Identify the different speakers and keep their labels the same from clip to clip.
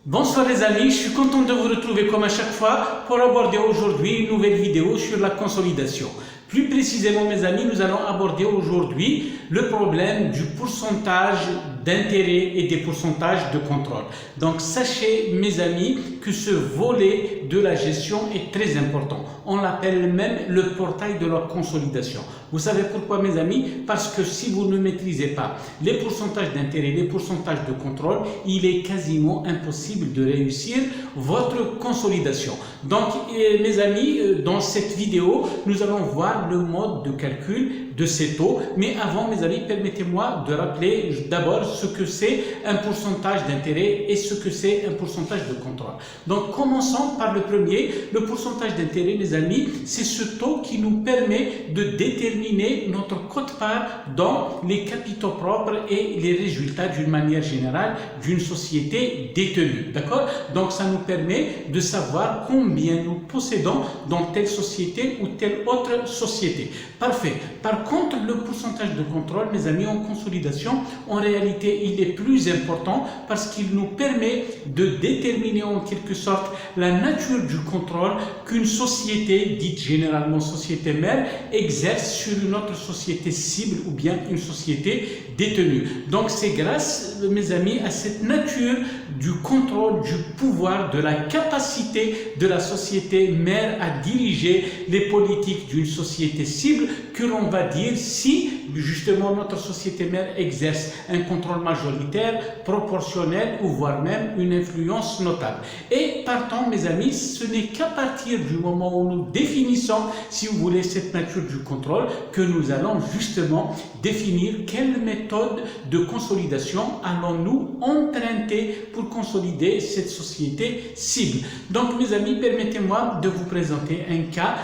Speaker 1: Bonsoir les amis, je suis content de vous retrouver comme à chaque fois pour aborder aujourd'hui une nouvelle vidéo sur la consolidation. Plus précisément mes amis, nous allons aborder aujourd'hui le problème du pourcentage d'intérêt et des pourcentages de contrôle. Donc sachez mes amis que ce volet de la gestion est très important. On l'appelle même le portail de la consolidation. Vous savez pourquoi mes amis? Parce que si vous ne maîtrisez pas les pourcentages d'intérêt, les pourcentages de contrôle, il est quasiment impossible de réussir votre consolidation. Donc mes amis, dans cette vidéo, nous allons voir le mode de calcul de ces taux. Mais avant mes amis, permettez-moi de rappeler d'abord ce que c'est un pourcentage d'intérêt et ce que c'est un pourcentage de contrôle. Donc commençons par le premier. Le pourcentage d'intérêt mes amis, c'est ce taux qui nous permet de déterminer notre quote-part dans les capitaux propres et les résultats d'une manière générale d'une société détenue. D'accord? Donc ça nous permet de savoir combien nous possédons dans telle société ou telle autre société. Parfait. Par contre, le pourcentage de contrôle, mes amis, en consolidation, en réalité, il est plus important parce qu'il nous permet de déterminer en quelque sorte la nature du contrôle qu'une société, dite généralement société mère, exerce sur une autre société cible ou bien une société détenue. Donc c'est grâce, mes amis, à cette nature du contrôle, du pouvoir, de la capacité de la société mère à diriger les politiques d'une société cible que l'on va dire si justement notre société mère exerce un contrôle majoritaire, proportionnel ou voire même une influence notable. Et partant mes amis, ce n'est qu'à partir du moment où nous définissons, si vous voulez, cette nature du contrôle que nous allons justement définir quelle méthode de consolidation allons-nous emprunter pour consolider cette société cible. Donc mes amis, permettez-moi de vous présenter un cas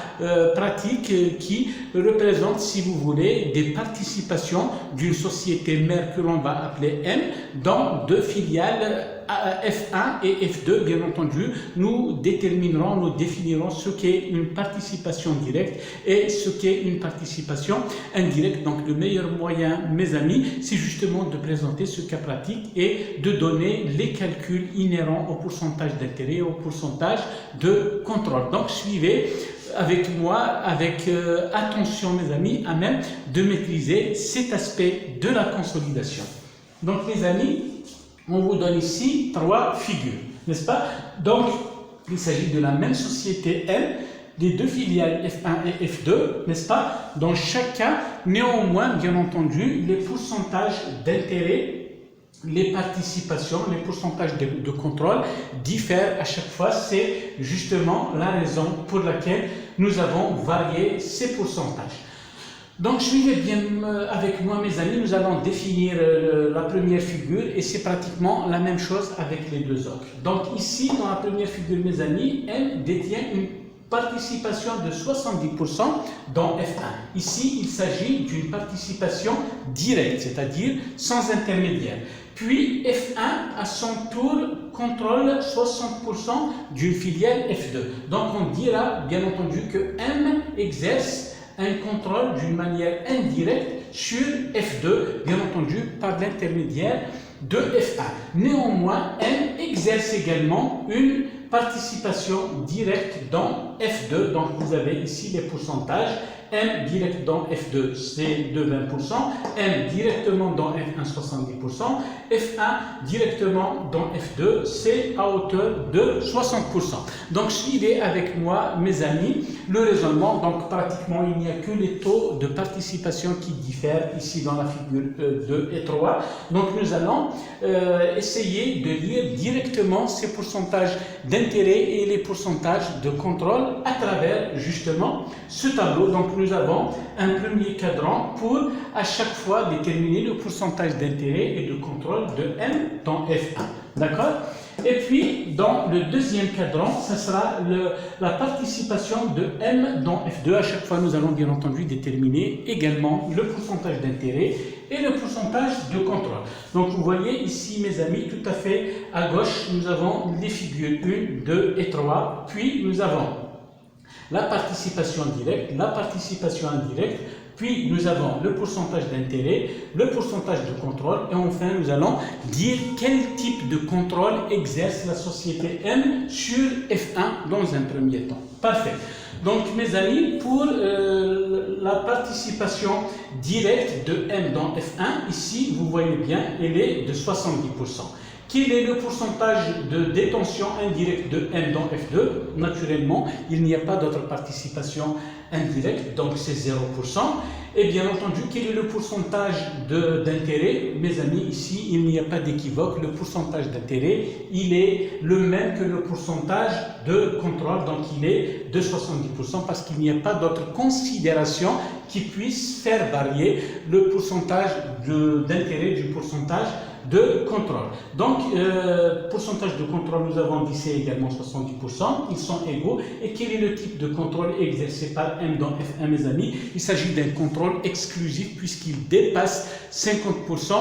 Speaker 1: pratique qui représente, si vous voulez, des participations d'une société mère que l'on va appeler M dans deux filiales F1 et F2. Bien entendu, nous définirons ce qu'est une participation directe et ce qu'est une participation indirecte. Donc le meilleur moyen, mes amis, c'est justement de présenter ce cas pratique et de donner les calculs inhérents au pourcentage d'intérêt et au pourcentage de contrôle. Donc suivez avec moi, avec attention mes amis, à même de maîtriser cet aspect de la consolidation. Donc mes amis, on vous donne ici trois figures, n'est-ce pas? Donc il s'agit de la même société M, des deux filiales F1 et F2, n'est-ce pas? Dans chaque cas, néanmoins, bien entendu, les pourcentages d'intérêt, les participations, les pourcentages de contrôle diffèrent à chaque fois. C'est justement la raison pour laquelle nous avons varié ces pourcentages. Donc suivez bien avec moi mes amis, nous allons définir la première figure et c'est pratiquement la même chose avec les deux autres. Donc ici, dans la première figure mes amis, M détient une participation de 70% dans F1. Ici, il s'agit d'une participation directe, c'est-à-dire sans intermédiaire. Puis F1, à son tour, contrôle 60% d'une filiale F2. Donc on dira bien entendu que M exerce un contrôle d'une manière indirecte sur F2, bien entendu par l'intermédiaire de F1. Néanmoins, M exerce également une participation directe dans F2. Donc vous avez ici les pourcentages. M direct dans F2 c'est de 20%, M directement dans F1 70%, F1 directement dans F2 c'est à hauteur de 60%. Donc suivez avec moi mes amis le raisonnement. Donc pratiquement il n'y a que les taux de participation qui diffèrent ici dans la figure 2 et 3. Donc nous allons essayer de lire directement ces pourcentages d'intérêt et les pourcentages de contrôle à travers justement ce tableau. Donc nous avons un premier cadran pour à chaque fois déterminer le pourcentage d'intérêt et de contrôle de M dans F1. D'accord? Et puis, dans le deuxième cadran, ce sera la participation de M dans F2. À chaque fois, nous allons bien entendu déterminer également le pourcentage d'intérêt et le pourcentage de contrôle. Donc, vous voyez ici, mes amis, tout à fait à gauche, nous avons les figures 1, 2 et 3. Puis, nous avons la participation directe, la participation indirecte, Puis nous avons le pourcentage d'intérêt, le pourcentage de contrôle et enfin nous allons dire quel type de contrôle exerce la société M sur F1 dans un premier temps. Parfait. Donc mes amis, pour la participation directe de M dans F1, ici vous voyez bien, elle est de 70%. Quel est le pourcentage de détention indirecte de M dans F2? Naturellement, il n'y a pas d'autre participation indirecte, donc c'est 0%. Et bien entendu, quel est le pourcentage d'intérêt? Mes amis, ici, il n'y a pas d'équivoque. Le pourcentage d'intérêt, il est le même que le pourcentage de contrôle, donc il est de 70% parce qu'il n'y a pas d'autre considération qui puisse faire varier le pourcentage d'intérêt du pourcentage de contrôle. Donc, pourcentage de contrôle, nous avons dit c'est également 70%, ils sont égaux. Et quel est le type de contrôle exercé par M dans F1, mes amis? Il s'agit d'un contrôle exclusif puisqu'il dépasse 50%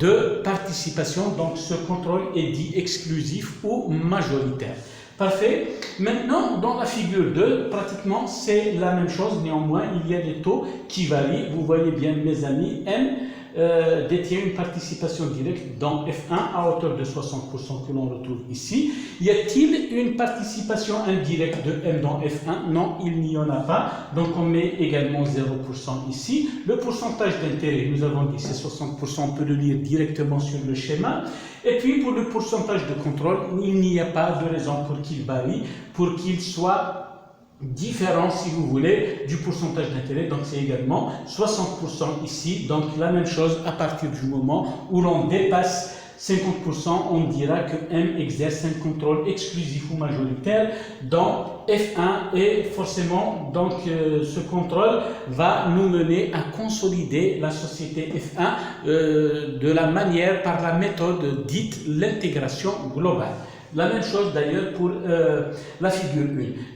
Speaker 1: de participation. Donc, ce contrôle est dit exclusif ou majoritaire. Parfait. Maintenant, dans la figure 2, pratiquement, c'est la même chose. Néanmoins, il y a des taux qui varient. Vous voyez bien, mes amis, M détient une participation directe dans F1 à hauteur de 60% que l'on retrouve ici. Y a-t-il une participation indirecte de M dans F1? Non, il n'y en a pas. Donc on met également 0% ici. Le pourcentage d'intérêt, nous avons dit c'est 60%, on peut le lire directement sur le schéma. Et puis pour le pourcentage de contrôle, il n'y a pas de raison pour qu'il varie, pour qu'il soit différent, si vous voulez, du pourcentage d'intérêt. Donc c'est également 60% ici. Donc la même chose à partir du moment où l'on dépasse 50%, on dira que M exerce un contrôle exclusif ou majoritaire dans F1 et forcément donc ce contrôle va nous mener à consolider la société F1 de la manière par la méthode dite l'intégration globale. La même chose d'ailleurs pour la figure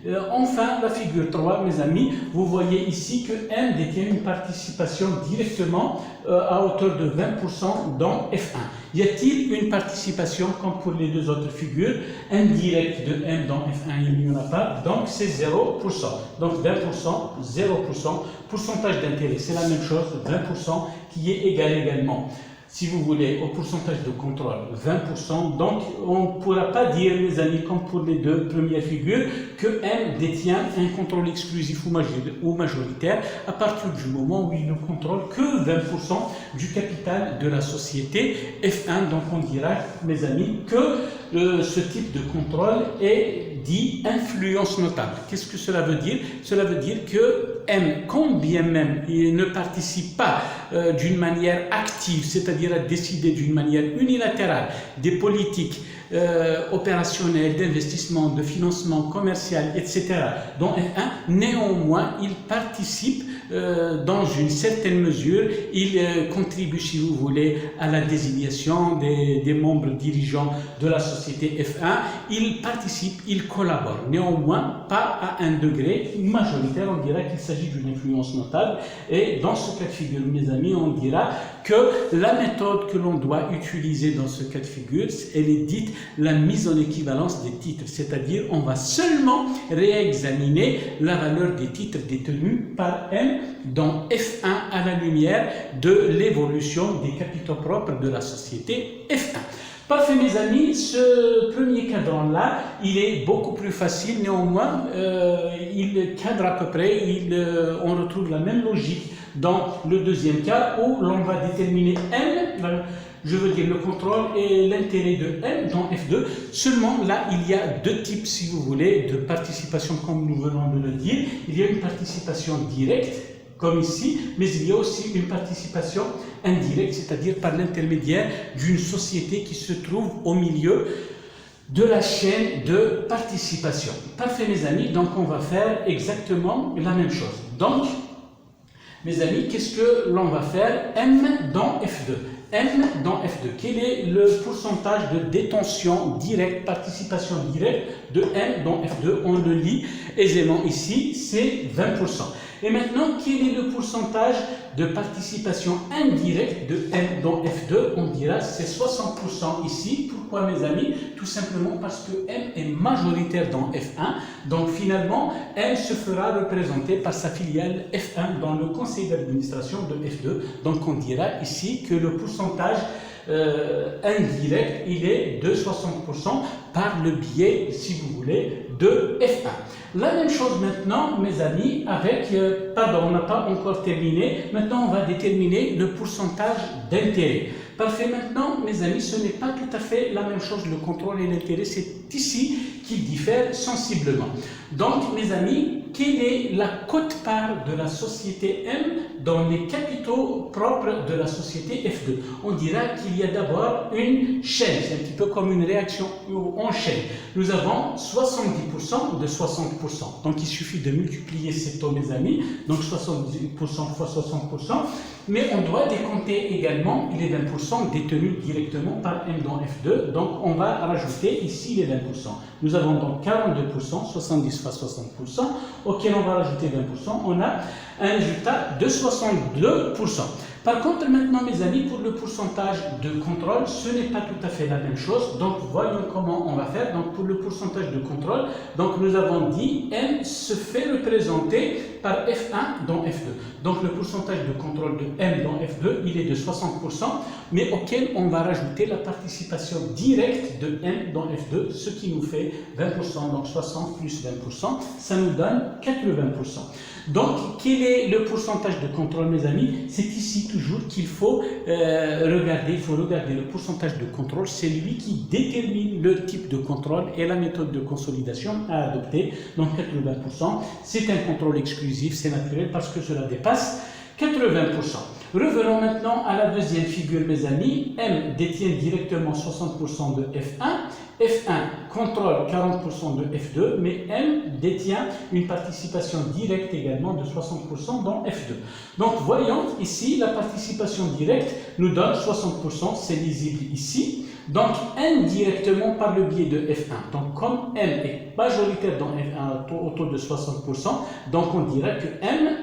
Speaker 1: 1. Enfin, la figure 3, mes amis, vous voyez ici que M détient une participation directement à hauteur de 20% dans F1. Y a-t-il une participation, comme pour les deux autres figures, indirecte de M dans F1? Il n'y en a pas, donc c'est 0%. Donc 20%, 0%. Pourcentage d'intérêt, c'est la même chose, 20%, qui est égal également, si vous voulez, au pourcentage de contrôle, 20%. Donc, on ne pourra pas dire, mes amis, comme pour les deux premières figures, que M détient un contrôle exclusif ou majoritaire à partir du moment où il ne contrôle que 20% du capital de la société F1. Donc, on dira, mes amis, que ce type de contrôle est dit influence notable. Qu'est-ce que cela veut dire? Cela veut dire que M, quand bien même il ne participe pas d'une manière active, c'est-à-dire à décider d'une manière unilatérale des politiques opérationnelles, d'investissement, de financement commercial, etc. dans F1, néanmoins, il participe dans une certaine mesure, il contribue, si vous voulez, à la désignation des membres dirigeants de la société F1, il participe, il collabore, néanmoins pas à un degré majoritaire. On dira qu'il s'agit d'une influence notable et dans ce cas de figure, mes amis, on dira que la méthode que l'on doit utiliser dans ce cas de figure, elle est dite la mise en équivalence des titres, c'est-à-dire on va seulement réexaminer la valeur des titres détenus par M dans F1 à la lumière de l'évolution des capitaux propres de la société F1. Parfait, mes amis, ce premier cadran-là, il est beaucoup plus facile, néanmoins, il cadre à peu près, on retrouve la même logique dans le deuxième cas où l'on va déterminer M, je veux dire le contrôle et l'intérêt de M dans F2. Seulement là, il y a deux types, si vous voulez, de participation, comme nous venons de le dire. Il y a une participation directe, comme ici, mais il y a aussi une participation indirecte, c'est-à-dire par l'intermédiaire d'une société qui se trouve au milieu de la chaîne de participation. Parfait, mes amis, donc on va faire exactement la même chose. Donc, mes amis, qu'est-ce que l'on va faire? M dans F2. M dans F2. Quel est le pourcentage de détention directe, participation directe de M dans F2? On le lit aisément ici, c'est 20%. Et maintenant, quel est le pourcentage de participation indirecte de M dans F2? On dira c'est 60% ici. Pourquoi, mes amis? Tout simplement parce que M est majoritaire dans F1. Donc finalement, M se fera représenter par sa filiale F1 dans le conseil d'administration de F2. Donc on dira ici que le pourcentage indirect, il est de 60% par le biais, si vous voulez, de F1. La même chose maintenant, mes amis, avec, pardon, on n'a pas encore terminé, maintenant on va déterminer le pourcentage d'intérêt. Parfait, maintenant, mes amis, ce n'est pas tout à fait la même chose, le contrôle et l'intérêt, c'est ici qu'ils diffèrent sensiblement. Donc, mes amis, quelle est la quote-part de la société M dans les capitaux propres de la société F2? On dira qu'il y a d'abord une chaîne, c'est un petit peu comme une réaction en chaîne. Nous avons 70% de 60%. Donc il suffit de multiplier ces taux, mes amis, donc 70% fois 60%, mais on doit décompter également les 20% détenus directement par M dans F2, donc on va rajouter ici les 20%. Nous avons donc 42%, 70 fois 60%, auquel on va rajouter 20%, on a un résultat de 62%. Par contre, maintenant, mes amis, pour le pourcentage de contrôle, ce n'est pas tout à fait la même chose. Donc, voyons comment on va faire. Donc, pour le pourcentage de contrôle, donc nous avons dit M se fait représenter par F1 dans F2. Donc, le pourcentage de contrôle de M dans F2, il est de 60%, mais auquel on va rajouter la participation directe de M dans F2, ce qui nous fait 20%. Donc, 60 plus 20%, ça nous donne 80%. Donc, quel est le pourcentage de contrôle, mes amis? C'est ici toujours qu'il faut regarder. Il faut regarder le pourcentage de contrôle. C'est lui qui détermine le type de contrôle et la méthode de consolidation à adopter. Donc, 80%, c'est un contrôle exclusif, c'est naturel parce que cela dépasse 80%. Revenons maintenant à la deuxième figure, mes amis. M détient directement 60% de F1. F1 contrôle 40% de F2, mais M détient une participation directe également de 60% dans F2. Donc, voyons ici, la participation directe nous donne 60%, c'est lisible ici. Donc, indirectement par le biais de F1. Donc, comme M est majoritaire dans F1 au taux de 60%, donc on dirait que M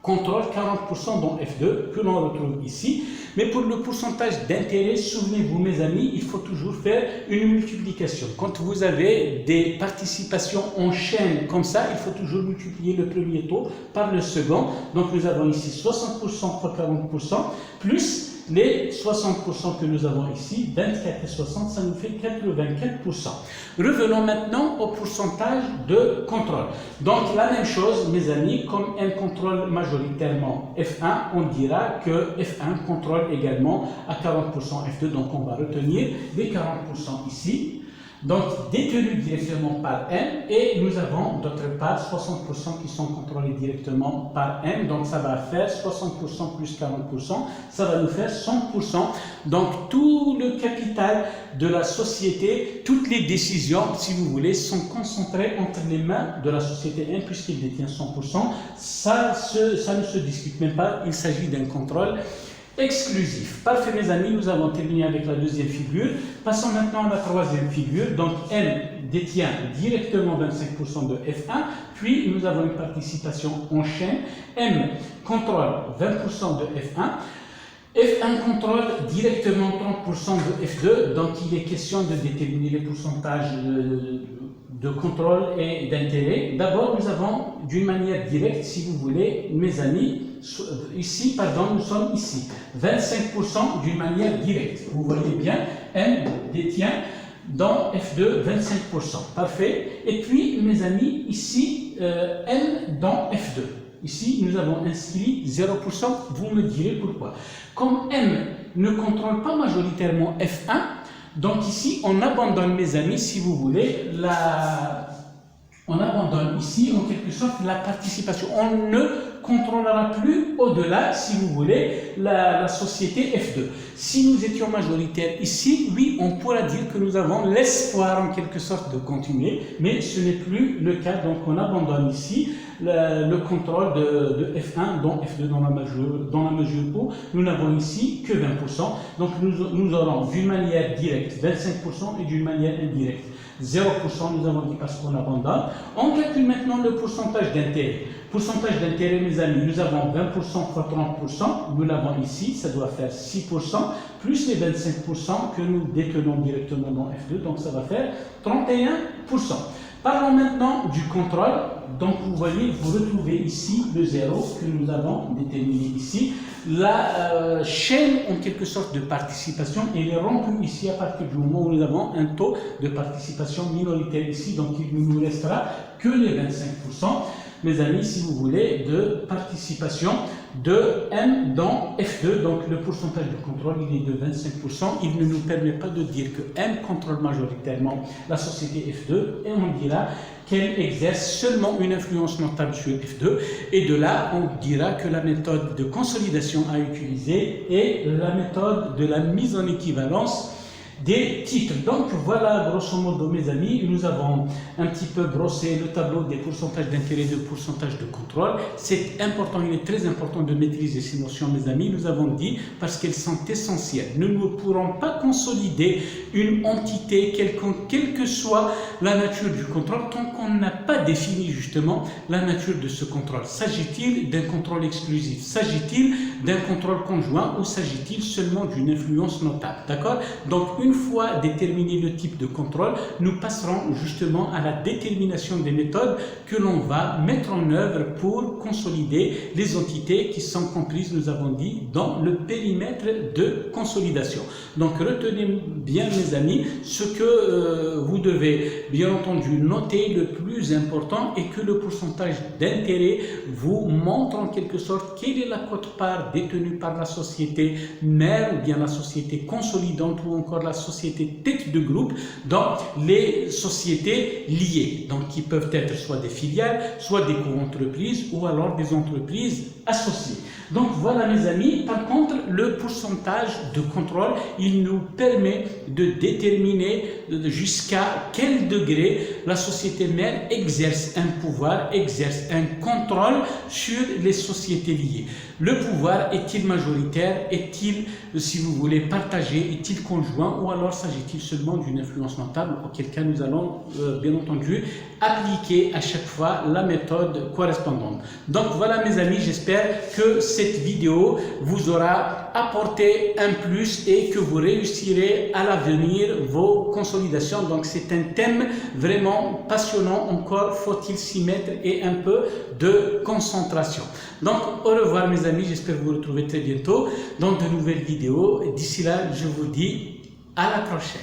Speaker 1: contrôle 40% dans F2, que l'on retrouve ici. Mais pour le pourcentage d'intérêt, souvenez-vous, mes amis, il faut toujours faire une multiplication. Quand vous avez des participations en chaîne comme ça, il faut toujours multiplier le premier taux par le second. Donc, nous avons ici 60% fois 40%, plus les 60% que nous avons ici, 24 et 60, ça nous fait 84%. Revenons maintenant au pourcentage de contrôle. Donc, la même chose, mes amis, comme M contrôle majoritairement F1, on dira que F1 contrôle également à 40% F2, donc on va retenir les 40% ici. Donc, détenus directement par M, et nous avons d'autre part 60% qui sont contrôlés directement par M, donc ça va faire 60% plus 40%, ça va nous faire 100%. Donc, tout le capital de la société, toutes les décisions, si vous voulez, sont concentrées entre les mains de la société M, puisqu'il détient 100%. Ça ne se discute même pas, il s'agit d'un contrôle exclusif. Parfait, mes amis, nous avons terminé avec la deuxième figure. Passons maintenant à la troisième figure. Donc, M détient directement 25% de F1, puis nous avons une participation en chaîne. M contrôle 20% de F1. F1 contrôle directement 30% de F2, donc il est question de déterminer les pourcentages de contrôle et d'intérêt. D'abord, nous avons d'une manière directe, si vous voulez, mes amis, ici, pardon, nous sommes ici, 25% d'une manière directe. Vous voyez bien, M détient dans F2 25%. Parfait. Et puis, mes amis, ici, M dans F2. Ici, nous avons inscrit 0%, vous me direz pourquoi. Comme M ne contrôle pas majoritairement F1, donc ici, on abandonne, mes amis, si vous voulez, on abandonne ici, en quelque sorte, la participation. On ne contrôlera plus au-delà, si vous voulez, la société F2. Si nous étions majoritaires ici, oui, on pourra dire que nous avons l'espoir, en quelque sorte, de continuer, mais ce n'est plus le cas, donc on abandonne ici le contrôle de F1 dans F2 dans la mesure où nous n'avons ici que 20%. Donc nous aurons d'une manière directe 25% et d'une manière indirecte 0%, nous avons dit parce qu'on abandonne. On calcule maintenant le pourcentage d'intérêt. Pourcentage d'intérêt, mes amis, nous avons 20% fois 30%, nous l'avons ici, ça doit faire 6%, plus les 25% que nous détenons directement dans F2, donc ça va faire 31%. Parlons maintenant du contrôle. Donc vous voyez, vous retrouvez ici le 0 que nous avons déterminé ici. La chaîne en quelque sorte de participation, elle est rompue ici à partir du moment où nous avons un taux de participation minoritaire ici. Donc il ne nous restera que les 25%. Mes amis, si vous voulez, de participation de M dans F2, donc le pourcentage de contrôle il est de 25%, il ne nous permet pas de dire que M contrôle majoritairement la société F2 et on dira qu'elle exerce seulement une influence notable sur F2 et de là on dira que la méthode de consolidation à utiliser est la méthode de la mise en équivalence des titres. Donc voilà grosso modo mes amis, nous avons un petit peu brossé le tableau des pourcentages d'intérêt et de pourcentage de contrôle. C'est important, il est très important de maîtriser ces notions mes amis, nous avons dit parce qu'elles sont essentielles. Nous ne pourrons pas consolider une entité quelconque, quelle que soit la nature du contrôle, tant qu'on n'a pas défini justement la nature de ce contrôle. S'agit-il d'un contrôle exclusif? S'agit-il d'un contrôle conjoint ou s'agit-il seulement d'une influence notable? D'accord? Donc une fois déterminé le type de contrôle, nous passerons justement à la détermination des méthodes que l'on va mettre en œuvre pour consolider les entités qui sont comprises, nous avons dit, dans le périmètre de consolidation. Donc retenez bien mes amis, ce que vous devez bien entendu noter le plus important est que le pourcentage d'intérêt vous montre en quelque sorte quelle est la quote-part détenue par la société mère ou bien la société consolidante ou encore la société tête de groupe dans les sociétés liées, donc qui peuvent être soit des filiales, soit des co-entreprises ou alors des entreprises associées. Donc voilà mes amis, par contre le pourcentage de contrôle, il nous permet de déterminer jusqu'à quel degré la société mère exerce un pouvoir, exerce un contrôle sur les sociétés liées. Le pouvoir est-il majoritaire, est-il, si vous voulez, partagé, est-il conjoint ou alors s'agit-il seulement d'une influence notable, auquel cas nous allons bien entendu appliquer à chaque fois la méthode correspondante. Donc voilà mes amis, j'espère que cette vidéo vous aura apporté un plus et que vous réussirez à l'avenir vos consolidations. Donc c'est un thème vraiment passionnant, encore faut-il s'y mettre et un peu de concentration. Donc au revoir mes amis, j'espère vous retrouver très bientôt dans de nouvelles vidéos. D'ici là, je vous dis à la prochaine.